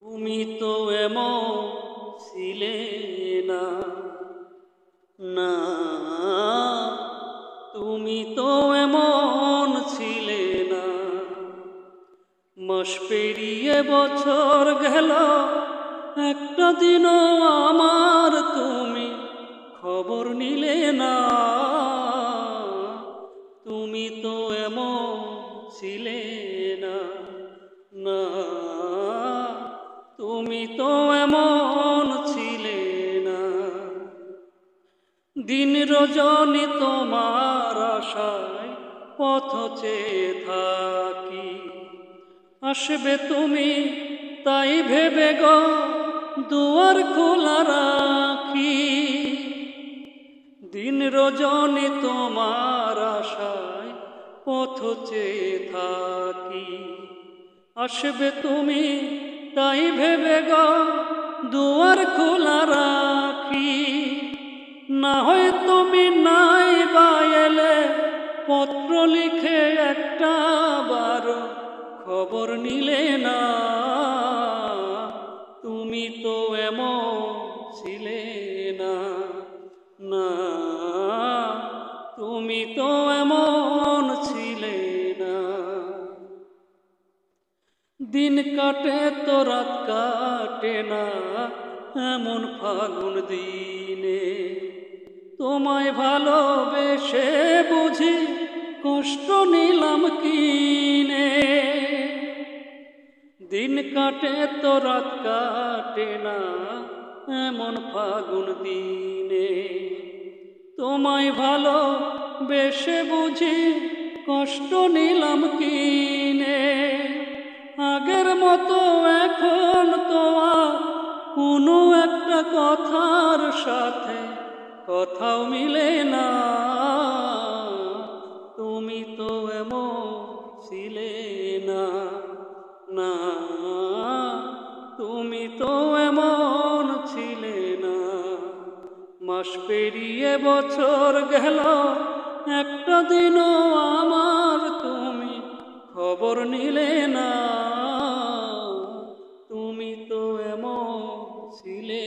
তুমি তো এমন ছিলে না, না তুমি তো এমন ছিলে না। মাস পেরিয়ে বছর গেল, একটা দিনও আমার তুমি খবর নিলে না। তুমি তো এমন ছিলে না, না তুমি তো এমন ছিলে না। দিন রজনী তোমার আশায় পথ চেয়ে থাকি, আসবে তুমি তাই ভেবে গো দুয়ার খোলা রাখি। দিন রজনী তোমার আশায় পথ চেয়ে থাকি, আসবে তুমি তাই ভেবে গো দুয়ার খোলা রাখি। না হয় তুমি নাই বা এলে, পত্র লিখে একটা বার খবর নিলে না। তুমি তো এমন ছিলে না, না তুমি তো এমন ছিলে না। দিন কাটে তো রাত কাটে না এমন ফাগুন দিনে, তোমায় ভালোবেসে বুঝি কষ্ট নিলাম কিনে। দিন কাটে তো রাত কাটে না এমন ফাগুন দিনে, তোমায় ভালোবেসে বুঝি কষ্ট নিলাম কিনে। আগের মতো এখন তো আর কোনো একটা কথার সাথে কথাও মিলে না। তুমি তো এমন ছিলে না, না তুমি তো এমন ছিলে না। মাস পেরিয়ে বছর গেল, একটা দিনও আমার তুমি খবর নিলে না। তুমি তো এমন ছিলে